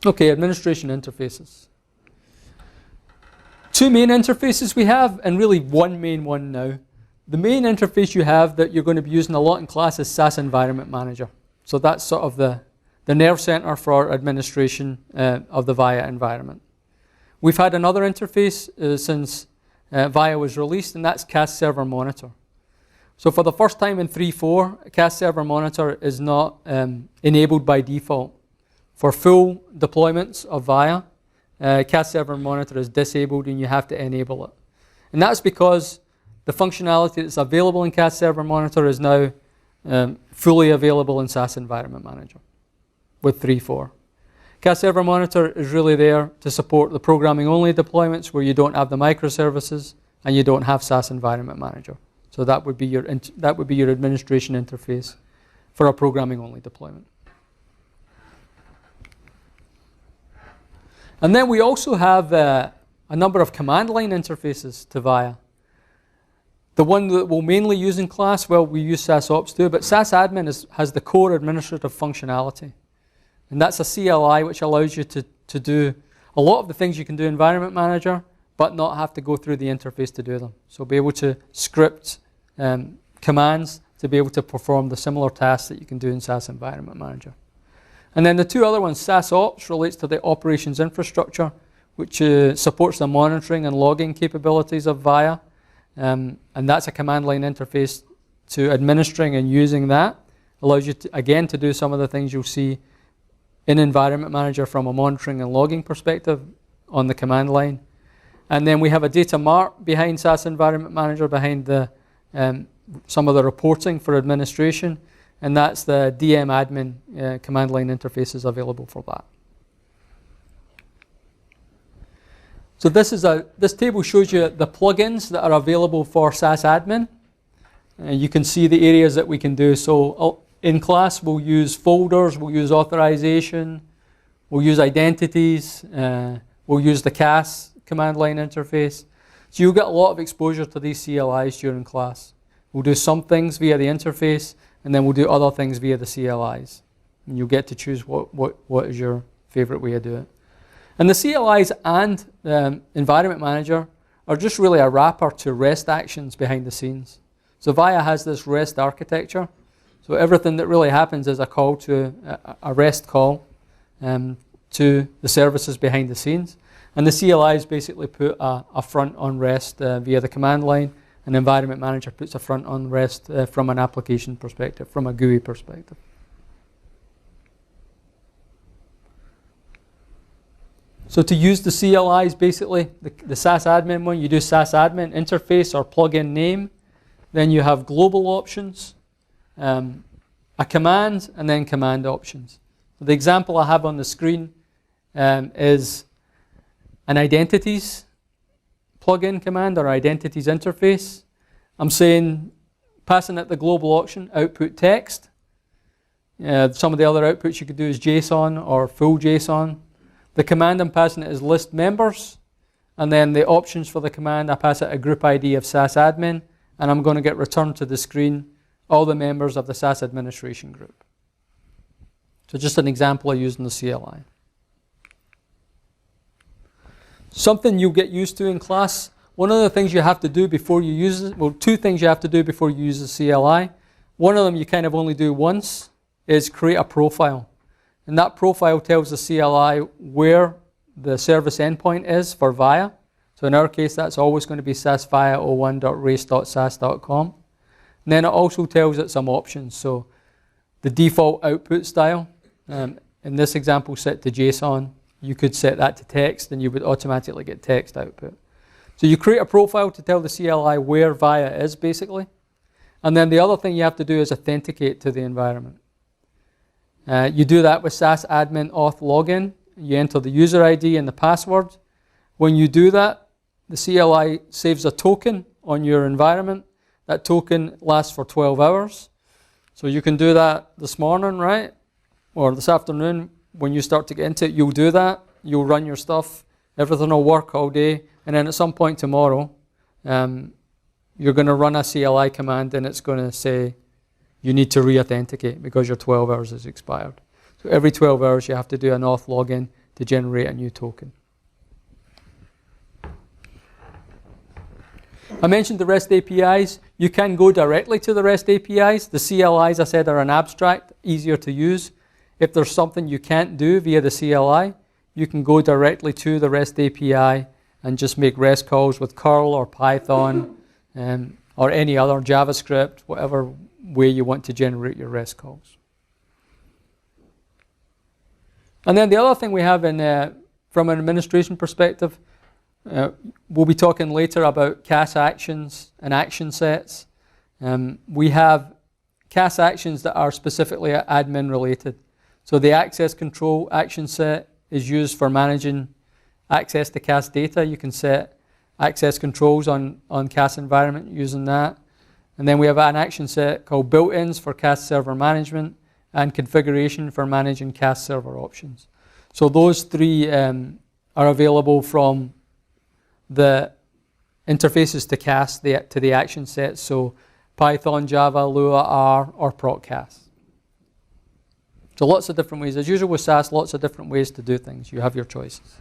Okay, administration interfaces. Two main interfaces we have, and really one main one now. The main interface you have that you're going to be using a lot in class is SAS Environment Manager. So that's sort of the nerve center for administration of the Viya environment. We've had another interface since Viya was released, and that's CAS Server Monitor. So for the first time in 3.4, CAS Server Monitor is not enabled by default. For full deployments of Viya, CAS Server Monitor is disabled and you have to enable it. And that's because the functionality that's available in CAS Server Monitor is now fully available in SAS Environment Manager with 3.4. CAS Server Monitor is really there to support the programming-only deployments where you don't have the microservices and you don't have SAS Environment Manager. So that would be your administration interface for a programming-only deployment. And then we also have a number of command line interfaces to Viya. The one that we'll mainly use in class, well, we use SAS Ops too, but SAS Admin has the core administrative functionality. And that's a CLI which allows you to do a lot of the things you can do in Environment Manager, but not have to go through the interface to do them. So be able to script commands to be able to perform the similar tasks that you can do in SAS Environment Manager. And then the two other ones, SAS Ops relates to the operations infrastructure, which supports the monitoring and logging capabilities of Viya. And that's a command line interface to administering and using that. Allows you, again, to do some of the things you'll see in Environment Manager from a monitoring and logging perspective on the command line. And then we have a data mart behind SAS Environment Manager, behind the some of the reporting for administration. And that's the DM admin command line interfaces available for that. So this table shows you the plugins that are available for SAS admin. You can see the areas that we can do. So in class, we'll use folders, we'll use authorization, we'll use identities, we'll use the CAS command line interface. So you'll get a lot of exposure to these CLIs during class. We'll do some things via the interface, and then we'll do other things via the CLIs. And you'll get to choose what is your favorite way to do it. And the CLIs and Environment Manager are just really a wrapper to REST actions behind the scenes. So Viya has this REST architecture. So everything that really happens is a call to a REST call to the services behind the scenes. And the CLIs basically put a front on REST via the command line, and Environment Manager puts a front on REST from an application perspective, from a GUI perspective. So to use the CLIs, basically, the SAS admin one, you do SAS admin interface or plugin name. Then you have global options, a command, and then command options. So the example I have on the screen is an identities plugin command or identities interface. I'm saying, passing it the global option, output text. Some of the other outputs you could do is JSON or full JSON. The command I'm passing it is list members. And then the options for the command, I pass it a group ID of SAS admin, and I'm going to get returned to the screen all the members of the SAS administration group. So just an example of using the CLI. Something you'll get used to in class, one of the things you have to do before you use it, well, two things you have to do before you use the CLI. One of them you kind of only do once, is create a profile. And that profile tells the CLI where the service endpoint is for Viya. So in our case, that's always going to be sasviya01.race.sas.com. And then it also tells it some options. So the default output style, in this example, set to JSON. You could set that to text, and you would automatically get text output. So you create a profile to tell the CLI where Viya is, basically. And then the other thing you have to do is authenticate to the environment. You do that with SAS admin auth login. You enter the user ID and the password. When you do that, the CLI saves a token on your environment. That token lasts for 12 hours. So you can do that this morning, right? Or this afternoon. When you start to get into it, you'll do that. You'll run your stuff. Everything will work all day. And then at some point tomorrow, you're going to run a CLI command, and it's going to say you need to re-authenticate because your 12 hours has expired. So every 12 hours, you have to do an auth login to generate a new token. I mentioned the REST APIs. You can go directly to the REST APIs. The CLIs, I said, are an abstract, easier to use. If there's something you can't do via the CLI, you can go directly to the REST API and just make REST calls with curl or Python or any other JavaScript, whatever way you want to generate your REST calls. And then the other thing we have from an administration perspective, we'll be talking later about CAS actions and action sets. We have CAS actions that are specifically admin related. So the access control action set is used for managing access to CAS data. You can set access controls on CAS environment using that. And then we have an action set called built-ins for CAS server management and configuration for managing CAS server options. So those three are available from the interfaces to CAS, to the action sets, so Python, Java, Lua, R, or procCAS. So lots of different ways. As usual with SAS, lots of different ways to do things. You have your choices.